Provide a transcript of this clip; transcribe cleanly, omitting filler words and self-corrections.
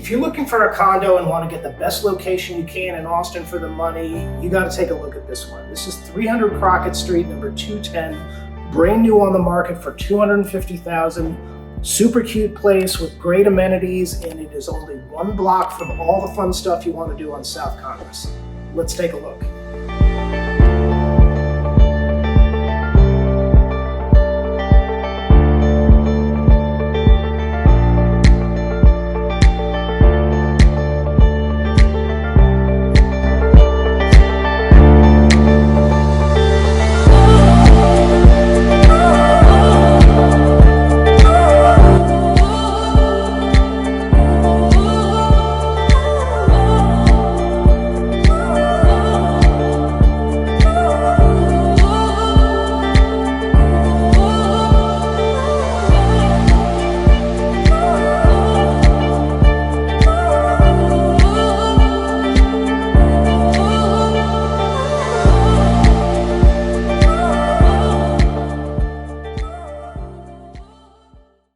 If you're looking for a condo and want to get the best location you can in Austin for the money, you got to take a look at this one. This is 300 Crockett Street, number 210, brand new on the market for $250,000. Super cute place with great amenities, and it is only one block from all the fun stuff you want to do on South Congress. Let's take a look.